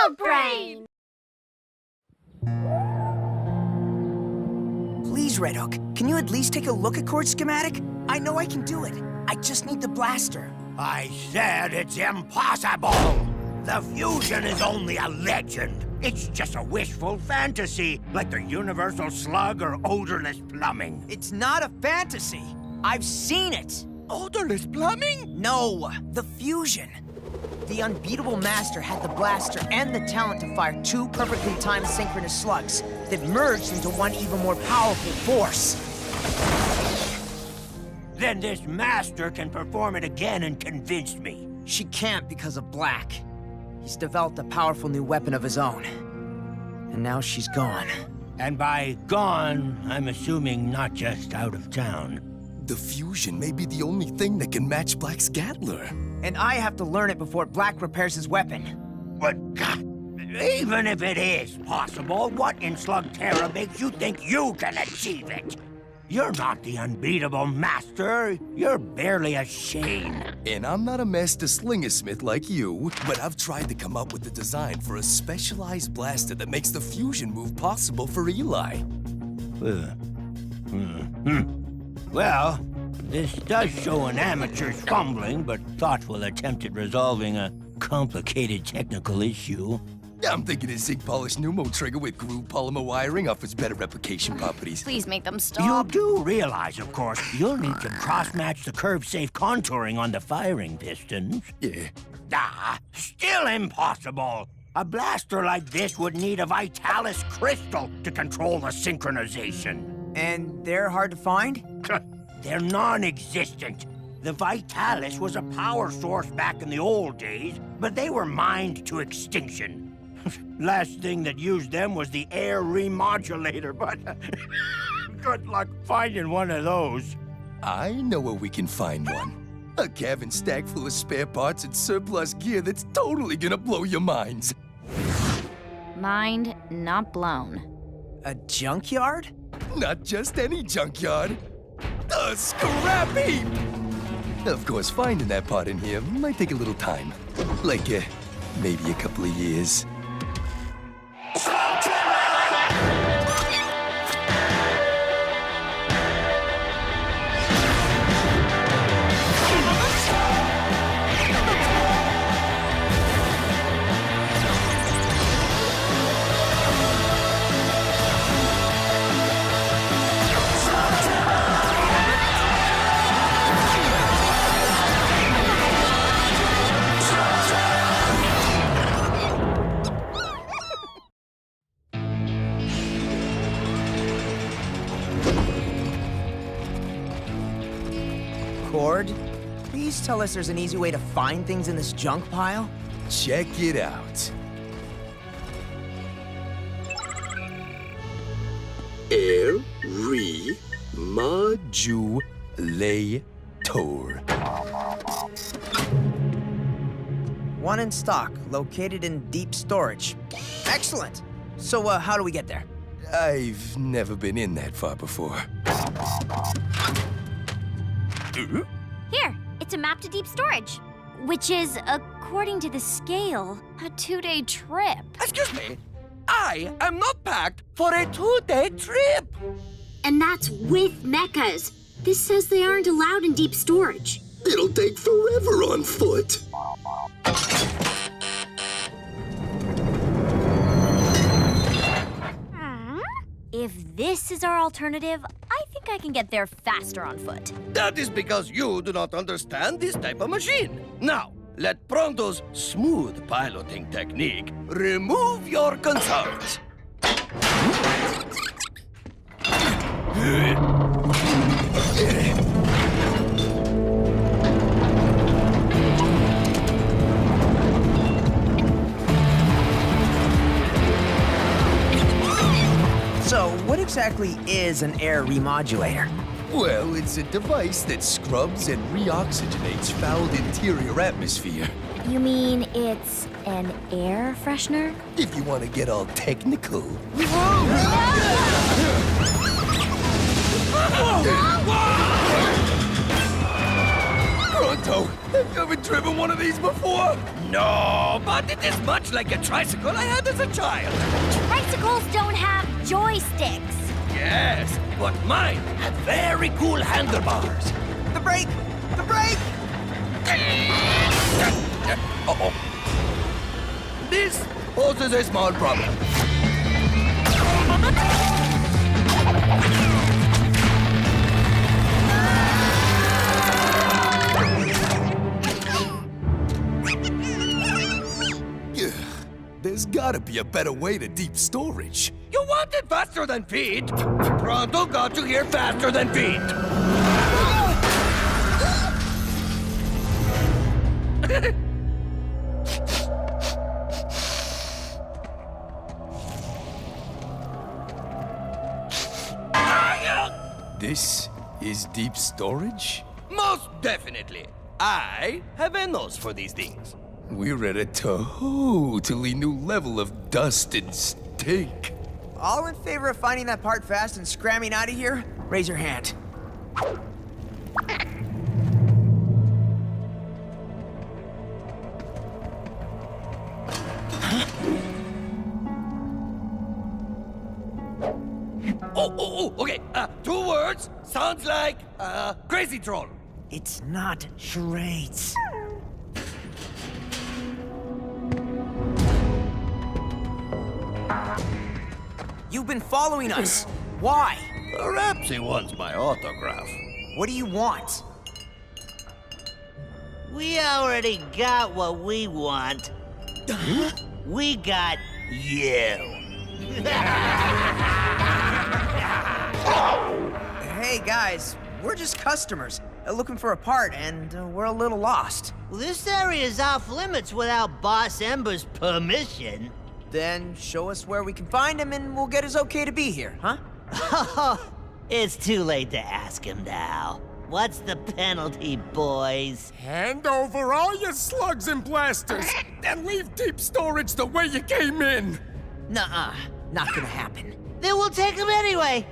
Slug Brain! Please, Red Hook, can you at least take a look at Cord's schematic? I know I can do it. I just need the blaster. I said it's impossible! The fusion is only a legend. It's just a wishful fantasy, like the universal slug or odorless plumbing. It's not a fantasy. I've seen it. Odorless plumbing? No, the fusion. The unbeatable master had the blaster and the talent to fire two perfectly timed synchronous slugs that merged into one even more powerful force. Then this master can perform it again and convince me. She can't because of Black. He's developed a powerful new weapon of his own. And now she's gone. And by gone, I'm assuming not just out of town. The fusion may be the only thing that can match Black's Gatler. And I have to learn it before Black repairs his weapon. But God, even if it is possible, what in Slugterra makes you think you can achieve it? You're not the unbeatable master. You're barely a Shane. And I'm not a master slingersmith like you, but I've tried to come up with a design for a specialized blaster that makes the fusion move possible for Eli. Well, this does show an amateur's fumbling but thoughtful attempt at resolving a complicated technical issue. I'm thinking a zinc polished pneumo trigger with groove polymer wiring offers better replication properties. Please make them You stop. do realize, of course, you'll need to cross-match the curve-safe contouring on the firing pistons. Yeah. Still impossible. A blaster like this would need a Vitalis crystal to control the synchronization. And they're hard to find? They're non-existent. The Vitalis was a power source back in the old days, but they were mined to extinction. Last thing that used them was the air remodulator, but good luck finding one of those. I know where we can find one. A cabin stack full of spare parts and surplus gear that's totally gonna blow your minds. Mind not blown. A junkyard? Not just any junkyard. A scrap heap! Of course, finding that part in here might take a little time. Like, maybe a couple of years. Cord, please tell us there's an easy way to find things in this junk pile? Check it out. Air remodulator. One in stock, located in deep storage. Excellent. So, how do we get there? I've never been in that far before. Here, it's a map to deep storage, which is, according to the scale, a 2-day trip. Excuse me, I am not packed for a 2-day trip. And that's with mechas. This says they aren't allowed in deep storage. It'll take forever on foot. If this is our alternative, I think I can get there faster on foot. That is because you do not understand this type of machine. Now, let Pronto's smooth piloting technique remove your concerns. So, what exactly is an air remodulator? Well, it's a device that scrubs and reoxygenates fouled interior atmosphere. You mean it's an air freshener? If you want to get all technical. Pronto, have you ever driven one of these before? No, but it is much like a tricycle I had as a child. Tricycles don't have joysticks. Yes, but mine had very cool handlebars. The brake! The brake! Uh-oh. This poses a small problem. There's gotta be a better way to deep storage. You want it faster than feet? Pronto got you here faster than feet. This is deep storage? Most definitely. I have a nose for these things. We're at a totally new level of dust and stink. All in favor of finding that part fast and scramming out of here? Raise your hand. Okay. 2 words. Sounds like, crazy troll. It's not charades. You've been following us. Why? Perhaps he wants my autograph. What do you want? We already got what we want. We got you. Hey guys, we're just customers looking for a part, and we're a little lost. Well, this area's off limits without Boss Ember's permission. Then show us where we can find him, and we'll get his okay to be here, huh? Oh, it's too late to ask him now. What's the penalty, boys? Hand over all your slugs and blasters, and leave deep storage the way you came in. Nuh-uh, not gonna happen. Then we'll take him anyway.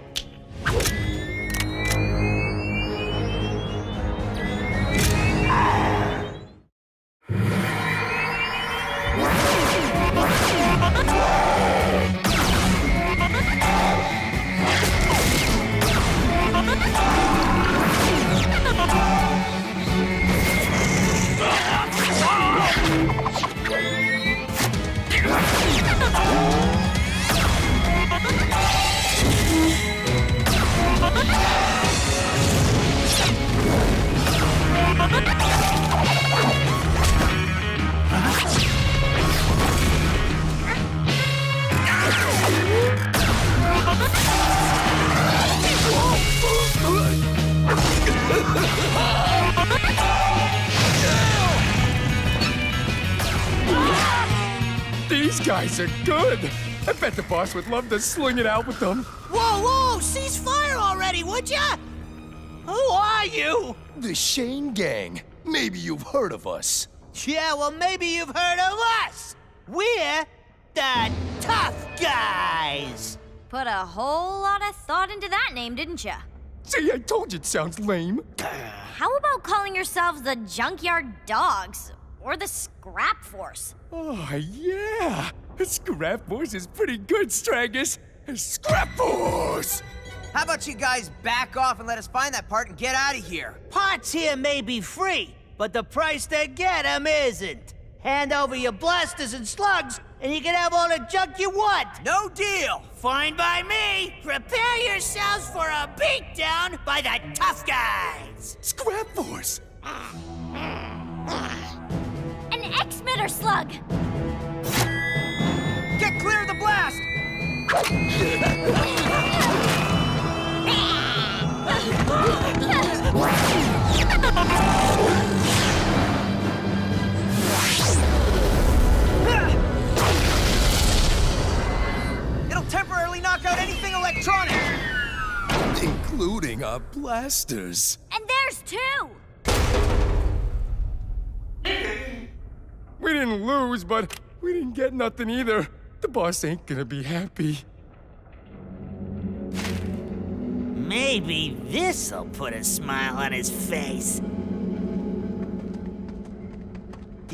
These guys are good. I bet the boss would love to sling it out with them. Whoa, cease fire already, would ya? Who are you? The Shane Gang. Maybe you've heard of us. Yeah, well, maybe you've heard of us. We're the Tough Guys. Put a whole lot of thought into that name, didn't ya? See, I told you it sounds lame. How about calling yourselves the Junkyard Dogs? Or the Scrap Force? Oh, yeah. Scrap Force is pretty good, Stragus. Scrap Force! How about you guys back off and let us find that part and get out of here? Parts here may be free, but the price to get 'em isn't. Hand over your blasters and slugs, and you can have all the junk you want. No deal! Fine by me. Prepare yourselves for a beatdown by the Tough Guys. Scrap Force! An X-Mitter slug! Get clear of the blast! It'll temporarily knock out anything electronic! Including our blasters. And there's 2! We didn't lose, but we didn't get nothing either. The boss ain't gonna be happy. Maybe this'll put a smile on his face.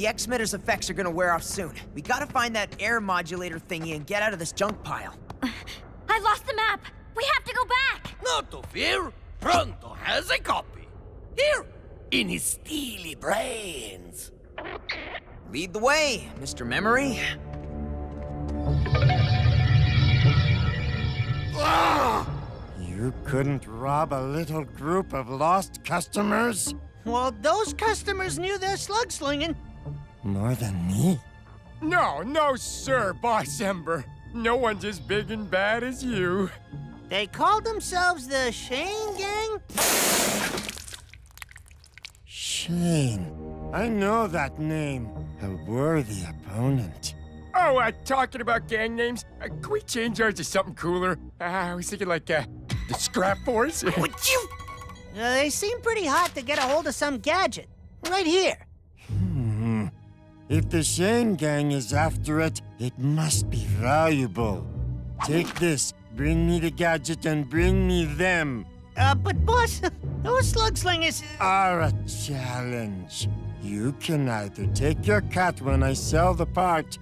The X-Mitter's effects are gonna wear off soon. We gotta find that air modulator thingy and get out of this junk pile. I lost the map. We have to go back. Not to fear, Pronto has a copy. Here, in his steely brains. Lead the way, Mr. Memory. You couldn't rob a little group of lost customers? Well, those customers knew their slug slinging. More than me? No, sir, Boss Ember. No one's as big and bad as you. They called themselves the Shane Gang? Shane. I know that name. A worthy opponent. Oh, talking about gang names, can we change ours to something cooler? I was thinking like, the Scrap Force. Would you? They seem pretty hot to get a hold of some gadget. Right here. If the Shane Gang is after it, it must be valuable. Take this, bring me the gadget, and bring me them. But boss, those slug slingers... Are a challenge. You can either take your cut when I sell the part,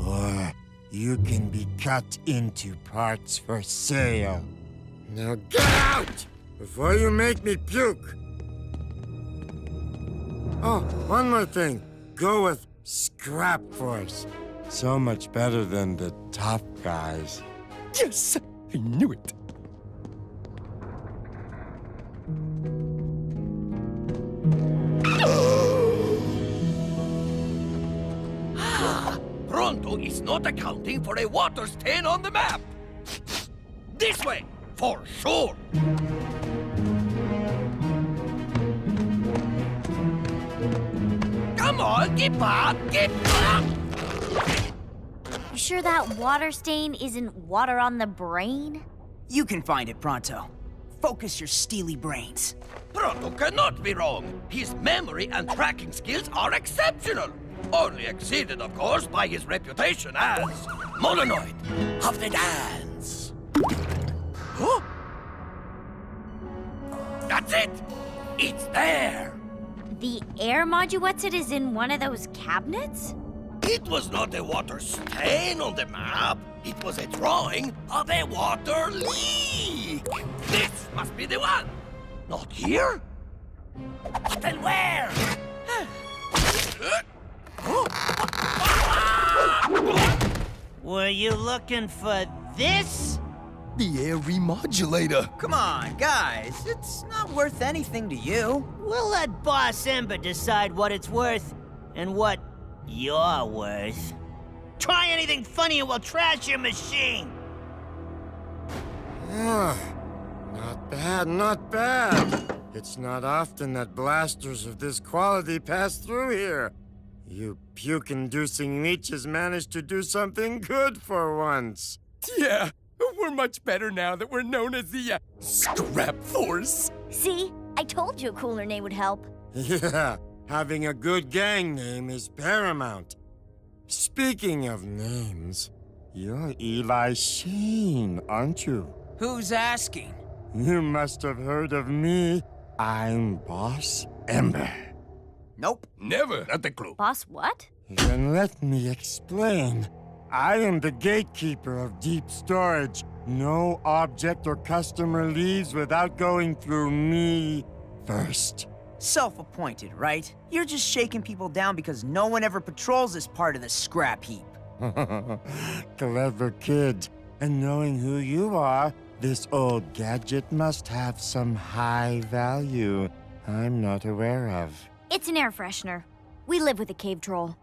or you can be cut into parts for sale. Now get out! Before you make me puke! Oh, one more thing. Go with Scrap Force. So much better than the tough guys. Yes, I knew it. Pronto is not accounting for a water stain on the map. This way, for sure. Come on, get up, get up! You sure that water stain isn't water on the brain? You can find it, Pronto. Focus your steely brains. Pronto cannot be wrong. His memory and tracking skills are exceptional. Only exceeded, of course, by his reputation as Mononoid of the Dance. Huh? That's it! It's there! The air moduetsit is in one of those cabinets? It was not a water stain on the map. It was a drawing of a water leak. This must be the one. Not here? Then where? Were you looking for this? The air remodulator. Come on, guys. It's not worth anything to you. We'll let Boss Ember decide what it's worth and what you're worth. Try anything funny and we'll trash your machine. Ah, not bad, not bad. It's not often that blasters of this quality pass through here. You puke-inducing leeches managed to do something good for once. Yeah, we're much better now that we're known as the Scrap Force. See? I told you a cooler name would help. Yeah, having a good gang name is paramount. Speaking of names, you're Eli Shane, aren't you? Who's asking? You must have heard of me. I'm Boss Ember. Nope. Never. Not a clue. Boss what? Then let me explain. I am the gatekeeper of deep storage. No object or customer leaves without going through me first. Self-appointed, right? You're just shaking people down because no one ever patrols this part of the scrap heap. Clever kid. And knowing who you are, this old gadget must have some high value I'm not aware of. It's an air freshener. We live with a cave troll.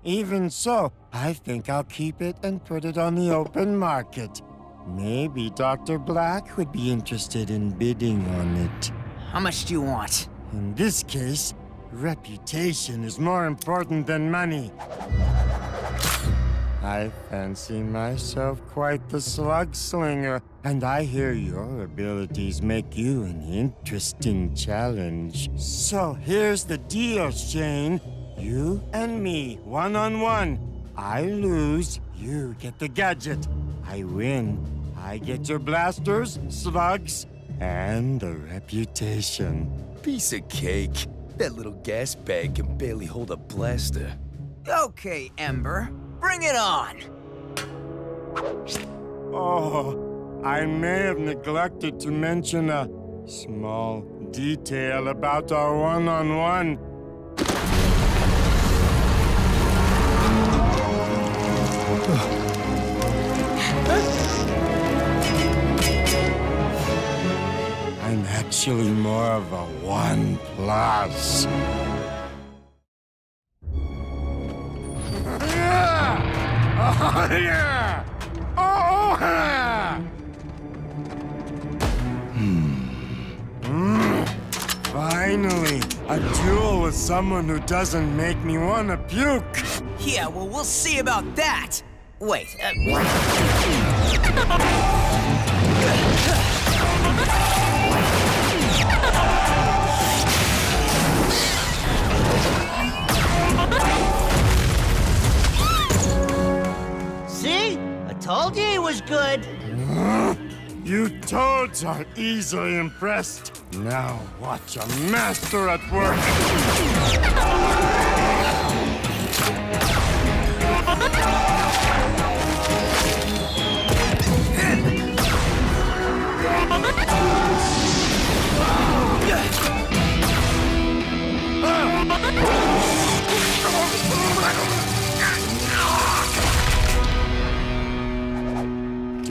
Even so, I think I'll keep it and put it on the open market. Maybe Dr. Black would be interested in bidding on it. How much do you want? In this case, reputation is more important than money. I fancy myself quite the slug slinger, and I hear your abilities make you an interesting challenge. So here's the deal, Shane. You and me, one-on-one. I lose, you get the gadget. I win, I get your blasters, slugs, and the reputation. Piece of cake. That little gas bag can barely hold a blaster. Okay, Ember, bring it on. Oh, I may have neglected to mention a small detail about our one-on-one. I'm actually more of a 1+. Oh, yeah! Oh, yeah! Finally, a duel with someone who doesn't make me want to puke. Yeah, well, we'll see about that. Wait, See? I told you he was good. You toads are easily impressed. Now watch a master at work.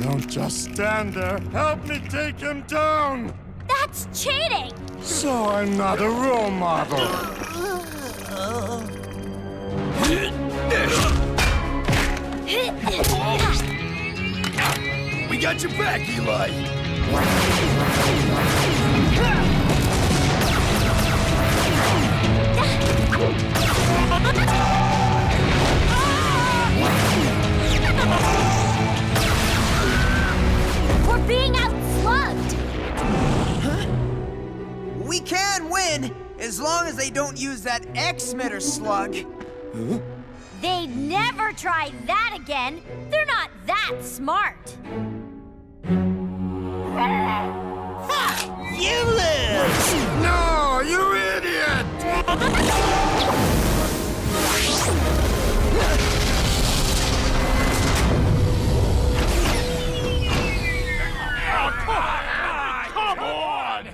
Don't just stand there. Help me take him down. That's cheating! So I'm not a role model. We got your back, Eli. We're being outslugged! we can win as long as they don't use that X-Mitter slug. They'd never try that again. They're not that smart. You lose! No, you idiot! Come on!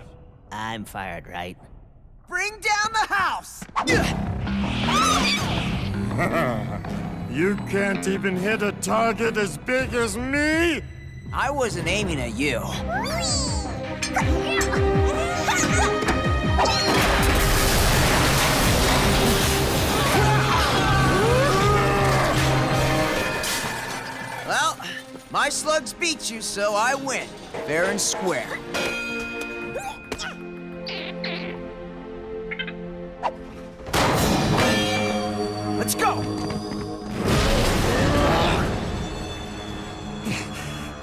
I'm fired, right? Bring down the house! You can't even hit a target as big as me? I wasn't aiming at you. Well, my slugs beat you, so I win. Fair and square. Let's go!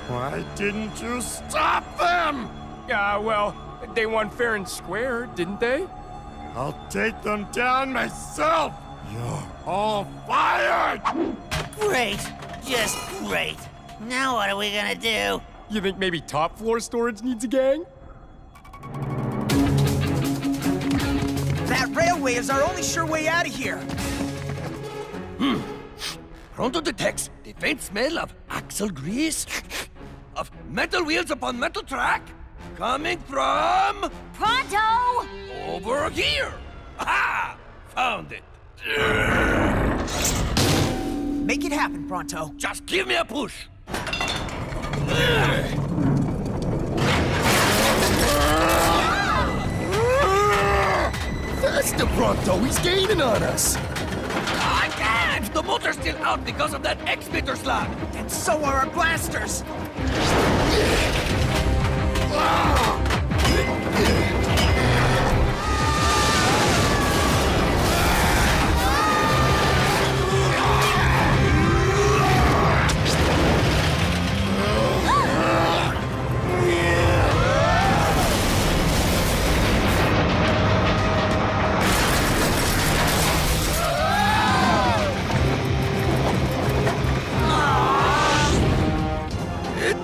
Why didn't you stop them? Well, they won fair and square, didn't they? I'll take them down myself. You're all fired! Great. Just great. Now what are we gonna do? You think maybe top floor storage needs a gang? That railway is our only sure way out of here. Pronto detects the faint smell of axle grease, of metal wheels upon metal track, coming from Pronto! over here. Aha! Found it. Make it happen, Pronto. Just give me a push. Faster, Pronto. He's gaining on us. I can't! The motor's still out because of that X-Mitter slug. And so are our blasters.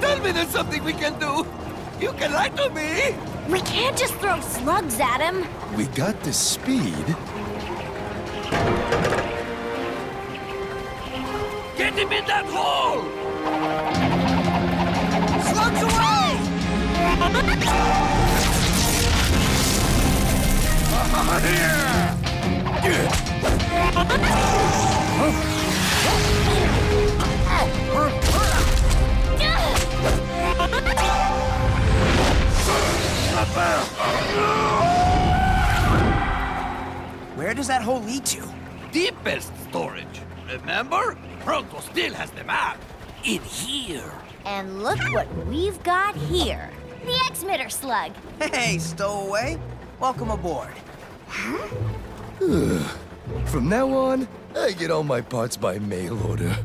Tell me there's something we can do. You can lie to me. We can't just throw slugs at him. We got the speed. Get him in that hole! Slugs away! Where does that hole lead to? Deepest storage. Remember? Pronto still has the map. In here. And look what we've got here. The X-Mitter slug. Hey, stowaway. Welcome aboard. From now on, I get all my parts by mail order.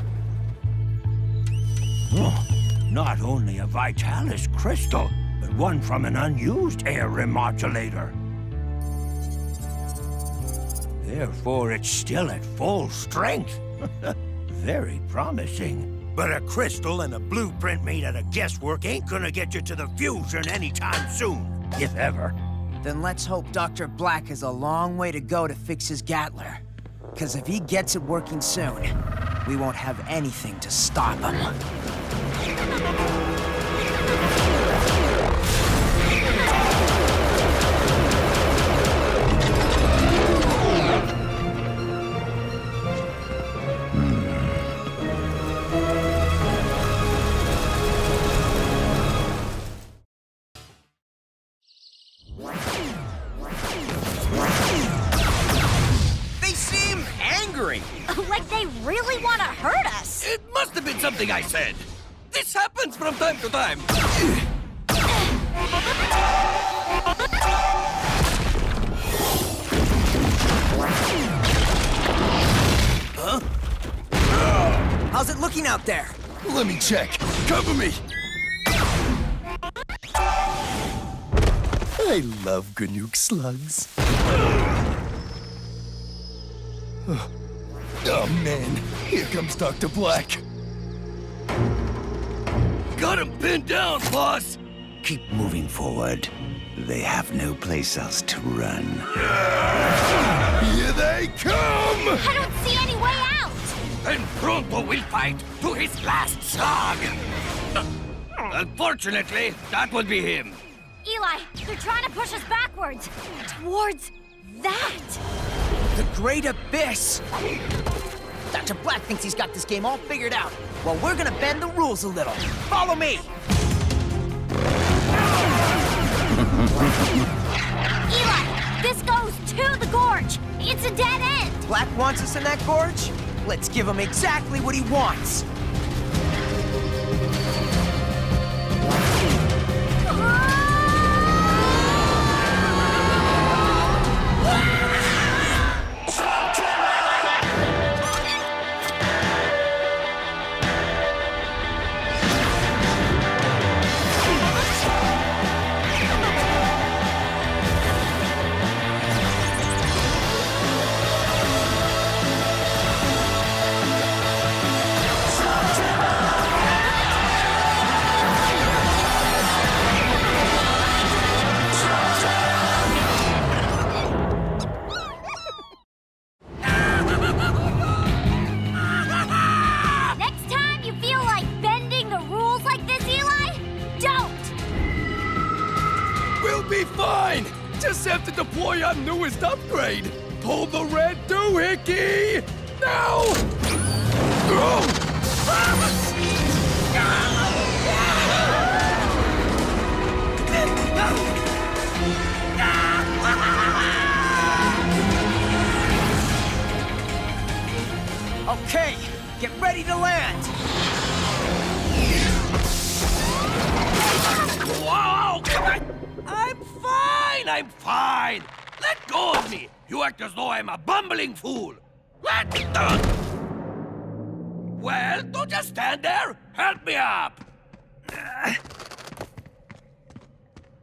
Not only a Vitalis crystal, but one from an unused air remodulator. Therefore, it's still at full strength. Very promising. But a crystal and a blueprint made out of guesswork ain't gonna get you to the fusion anytime soon, if ever. Then let's hope Dr. Black has a long way to go to fix his Gatler. Because if he gets it working soon, we won't have anything to stop him. They seem angry. Like they really want to hurt us. It must have been something I said. This happens from time to time. Huh? How's it looking out there? Let me check. Cover me. I love Granuk slugs. Oh man, here comes Dr. Black. Got him pinned down, boss. Keep moving forward. They have no place else to run. Here they come! I don't see any way out. And Pronto will fight to his last slug. Unfortunately, that would be him. Eli, they're trying to push us backwards. Towards that. The Great Abyss! Dr. Black thinks he's got this game all figured out. Well, we're gonna bend the rules a little. Follow me! Eli, this goes to the gorge. It's a dead end. Black wants us in that gorge? Let's give him exactly what he wants. Be fine! Just have to deploy our newest upgrade! Pull the red doohickey! Now! Okay, get ready to land! Whoa! I'm fine! Let go of me! You act as though I'm a bumbling fool! Well, don't just stand there! Help me up!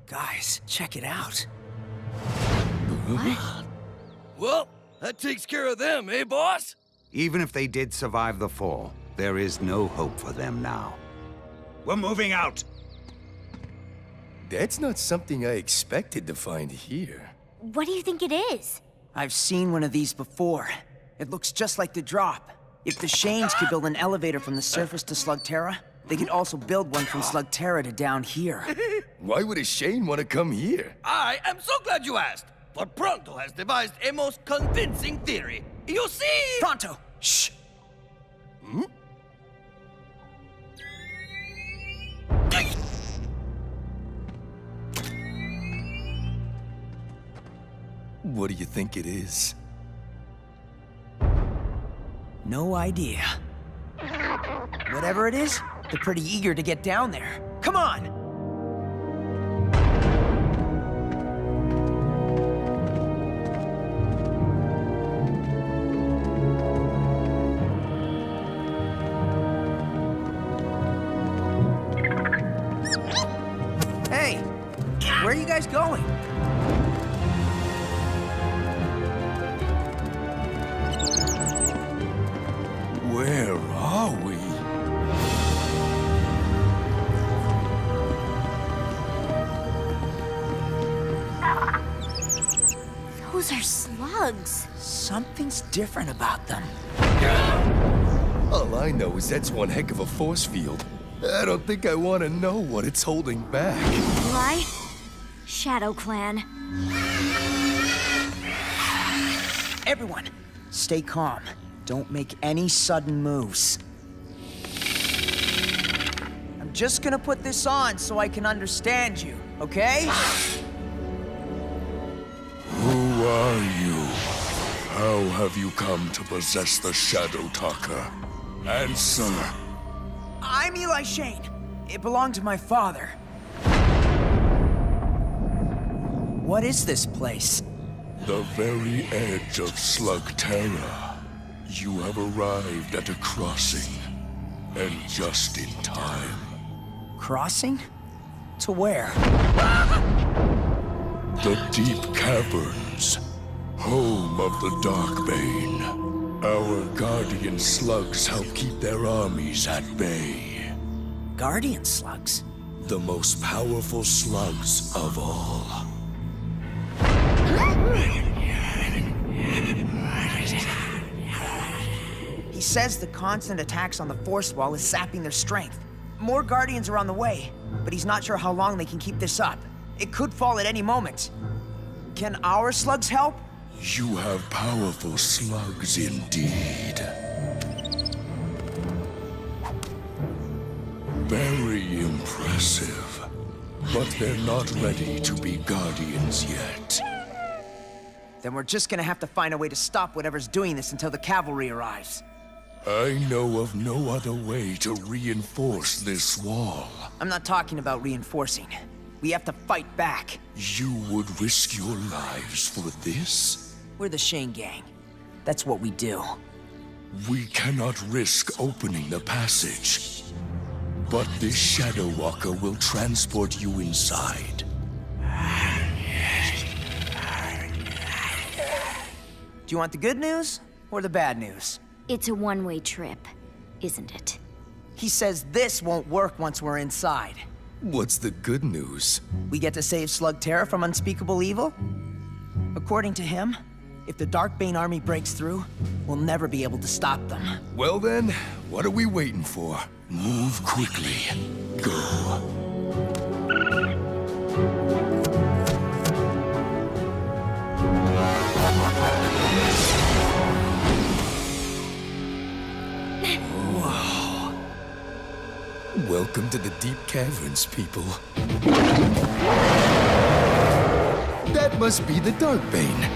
Guys, check it out. What? Well, that takes care of them, eh, boss? Even if they did survive the fall, there is no hope for them now. We're moving out. That's not something I expected to find here. What do you think it is? I've seen one of these before. It looks just like the drop. If the Shanes could build an elevator from the surface to Slugterra, they could also build one from Slugterra to down here. Why would a Shane want to come here? I am so glad you asked, for Pronto has devised a most convincing theory. You see... Pronto! Shh! What do you think it is? No idea. Whatever it is, they're pretty eager to get down there. Come on! Hey, where are you guys going? Where are we? Those are slugs. Something's different about them. All I know is that's one heck of a force field. I don't think I want to know what it's holding back. Why? Shadow Clan. Everyone, stay calm. Don't make any sudden moves. I'm just gonna put this on so I can understand you, okay? Who are you? How have you come to possess the Shadow Talker? Answer. I'm Eli Shane. It belonged to my father. What is this place? The very edge of Slugterra. You have arrived at a crossing, and just in time. Crossing? To where? The Deep Caverns, home of the Darkbane. Our guardian slugs help keep their armies at bay. Guardian slugs? The most powerful slugs of all. He says the constant attacks on the force wall is sapping their strength. More guardians are on the way, but he's not sure how long they can keep this up. It could fall at any moment. Can our slugs help? You have powerful slugs indeed. Very impressive. But they're not ready to be guardians yet. Then we're just gonna have to find a way to stop whatever's doing this until the cavalry arrives. I know of no other way to reinforce this wall. I'm not talking about reinforcing. We have to fight back. You would risk your lives for this? We're the Shane Gang. That's what we do. We cannot risk opening the passage. But this Shadow Walker will transport you inside. Do you want the good news or the bad news? It's a one-way trip, isn't it? He says this won't work once we're inside. What's the good news? We get to save Slugterra from unspeakable evil? According to him, if the Darkbane army breaks through, we'll never be able to stop them. Well then, what are we waiting for? Move quickly. Go. Welcome to the Deep Caverns, people. That must be the Darkbane.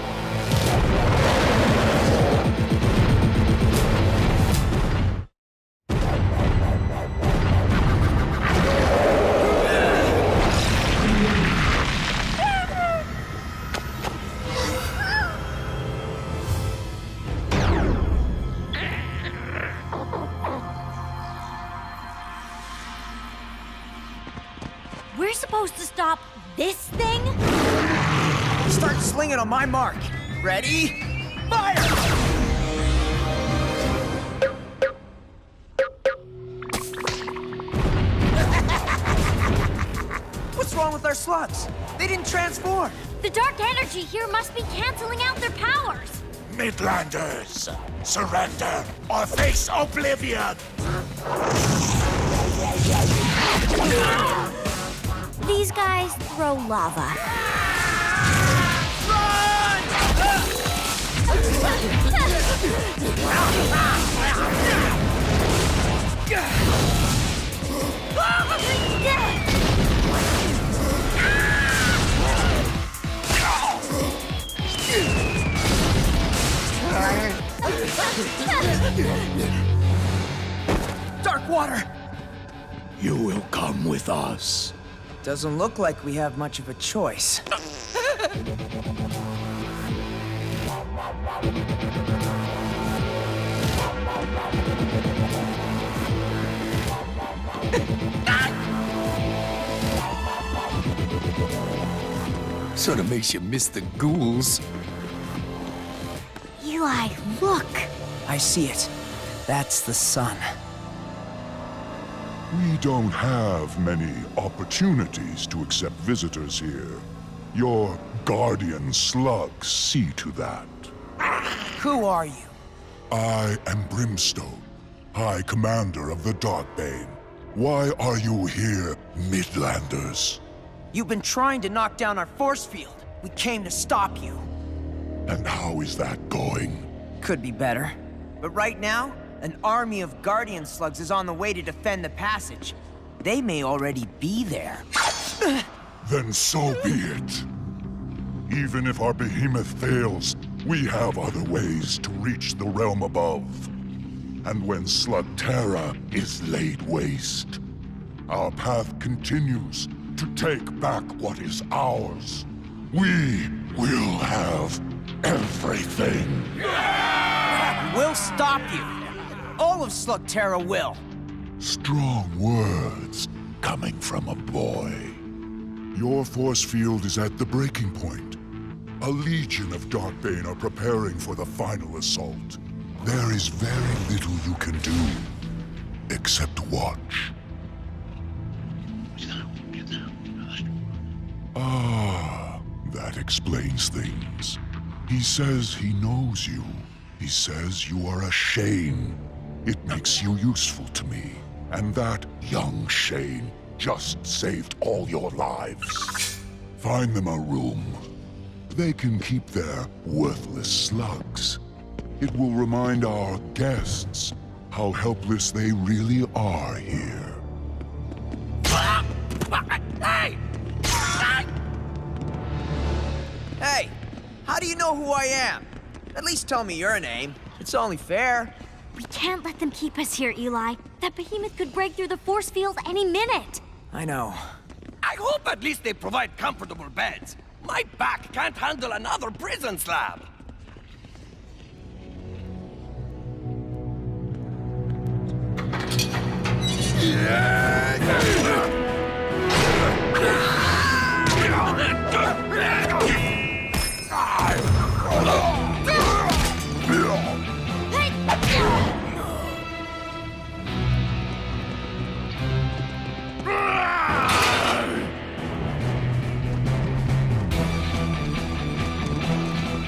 We're supposed to stop this thing? Start slinging on my mark. Ready? Fire! What's wrong wrong with our slugs? They didn't transform. The dark energy here must be canceling out their powers. Midlanders, surrender or face oblivion! These guys throw lava. Dark water! You will come with us. Doesn't look like we have much of a choice. Sort of makes you miss the ghouls. Eli, look. I see it. That's the sun. We don't have many opportunities to accept visitors here. Your guardian slugs see to that. Who are you? I am Brimstone, High Commander of the Darkbane. Why are you here, Midlanders? You've been trying to knock down our force field. We came to stop you. And how is that going? Could be better. But right now, an army of guardian slugs is on the way to defend the passage. They may already be there. Then so be it. Even if our behemoth fails, we have other ways to reach the realm above. And when Slugterra is laid waste, our path continues to take back what is ours. We will have everything. We'll stop you. All of Slugterra will. Strong words coming from a boy. Your force field is at the breaking point. A legion of Darkbane are preparing for the final assault. There is very little you can do, except watch. Ah, that explains things. He says he knows you. He says you are a Shane. It makes you useful to me. And that young Shane just saved all your lives. Find them a room. They can keep their worthless slugs. It will remind our guests how helpless they really are here. Hey! Hey, how do you know who I am? At least tell me your name. It's only fair. We can't let them keep us here, Eli. That behemoth could break through the force field any minute. I know. I hope at least they provide comfortable beds. My back can't handle another prison slab.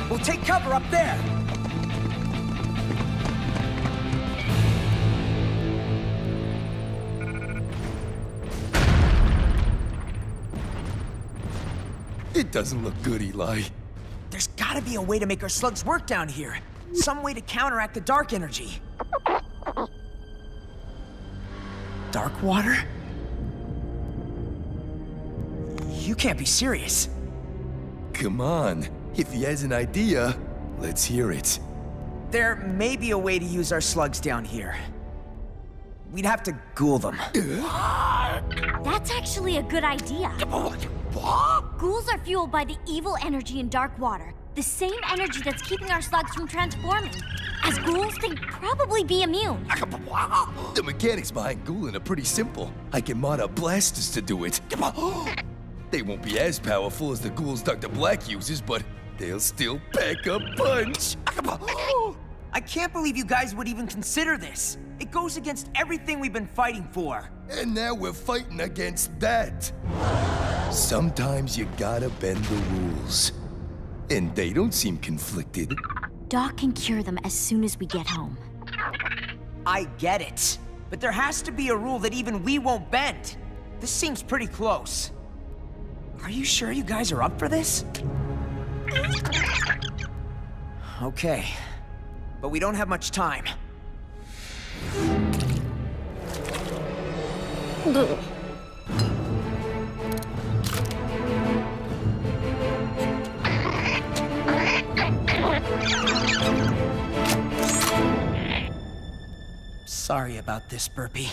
We'll take cover up there. It doesn't look good, Eli. There's gotta be a way to make our slugs work down here. Some way to counteract the dark energy. Dark water? You can't be serious. Come on. If he has an idea, let's hear it. There may be a way to use our slugs down here. We'd have to ghoul them. That's actually a good idea. What? Ghouls are fueled by the evil energy in dark water. The same energy that's keeping our slugs from transforming. As ghouls, they'd probably be immune. The mechanics behind ghouling are pretty simple. I can mod up blasters to do it. They won't be as powerful as the ghouls Dr. Black uses, but they'll still pack a punch. I can't believe you guys would even consider this. It goes against everything we've been fighting for. And now we're fighting against that. Sometimes you gotta bend the rules. And they don't seem conflicted. Doc can cure them as soon as we get home. I get it. But there has to be a rule that even we won't bend. This seems pretty close. Are you sure you guys are up for this? Okay. But we don't have much time. Sorry about this, Burpee.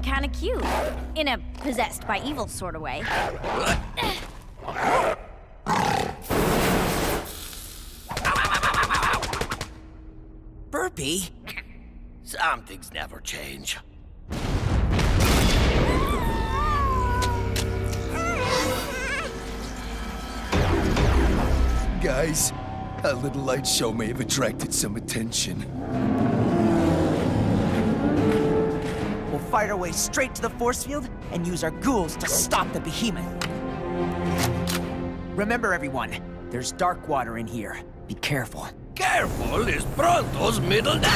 Kinda cute. In a possessed by evil sort of way. Burpee? Some things never change. Guys, a little light show may have attracted some attention. We'll fight our way straight to the force field and use our ghouls to stop the behemoth. Remember, everyone, there's dark water in here. Be careful. Careful is Pronto's middle name!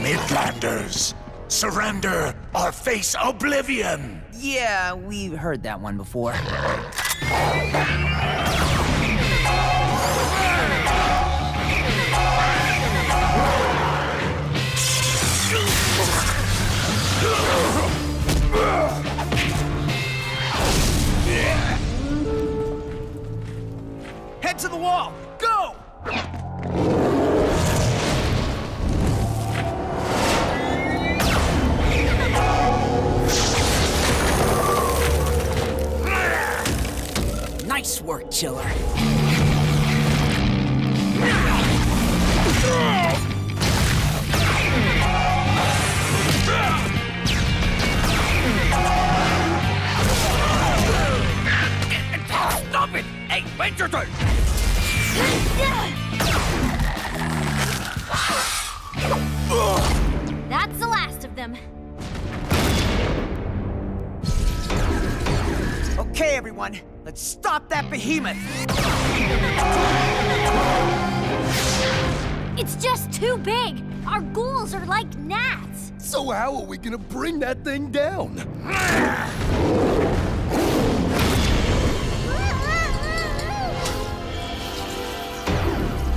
Midlanders, surrender or face oblivion! Yeah, we heard that one before. Head to the wall! Go! Nice work, Chiller. Stop it! Hey, wait your turn! That's the last of them. Okay, everyone, let's stop that behemoth! It's just too big. Our ghouls are like gnats. So how are we gonna bring that thing down?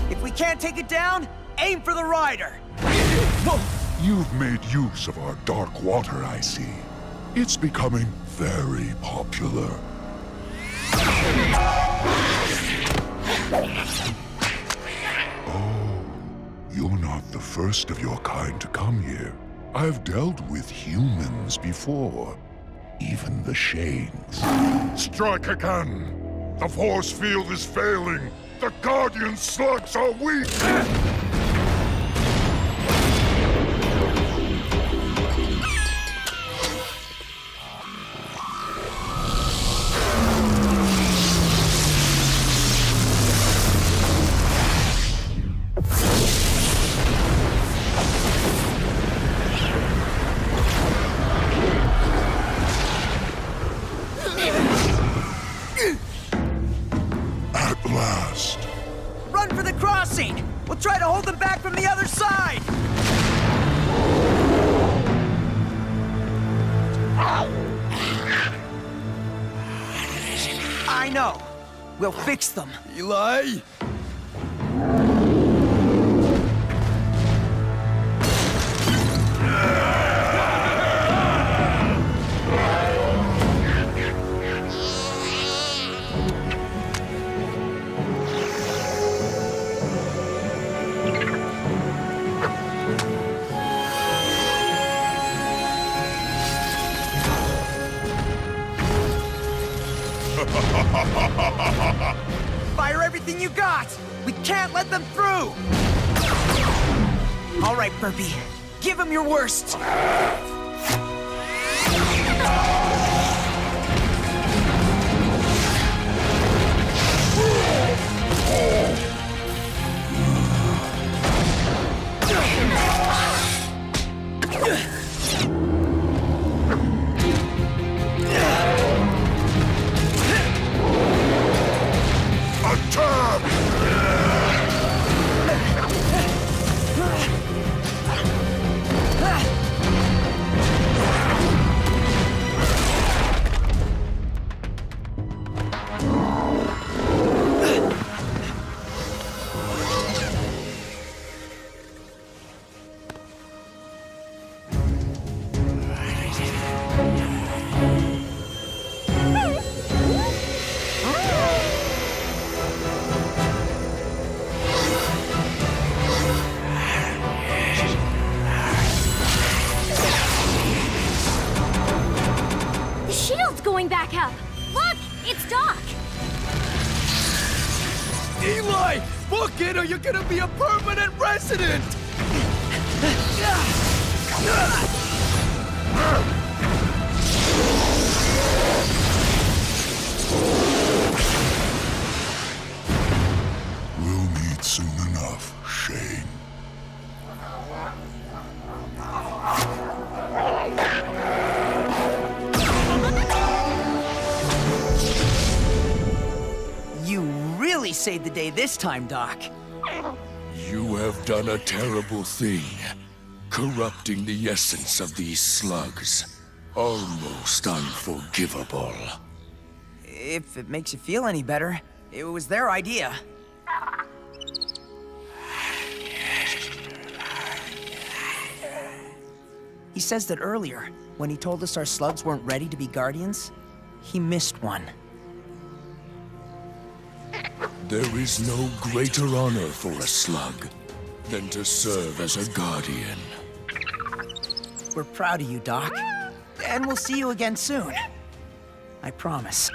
If we can't take it down, aim for the rider! You've made use of our dark water, I see. It's becoming very popular. Oh, you're not the first of your kind to come here. I've dealt with humans before. Even the Shanes. Strike again! The force field is failing! The Guardian slugs are weak! At last. Run for the crossing! We'll try to hold them back from the other side! I know. We'll fix them. Eli? Fire everything you got! We can't let them through! All right, Burpee. Give him your worst! The shield's going back up. Look, it's Doc. Eli! Book it or you're gonna be a permanent resident! We'll meet soon enough, Shane. You really saved the day this time, Doc. You have done a terrible thing, corrupting the essence of these slugs. Almost unforgivable. If it makes you feel any better, it was their idea. He says that earlier, when he told us our slugs weren't ready to be guardians, he missed one. There is no greater honor for a slug than to serve as a guardian. We're proud of you, Doc. And we'll see you again soon. I promise.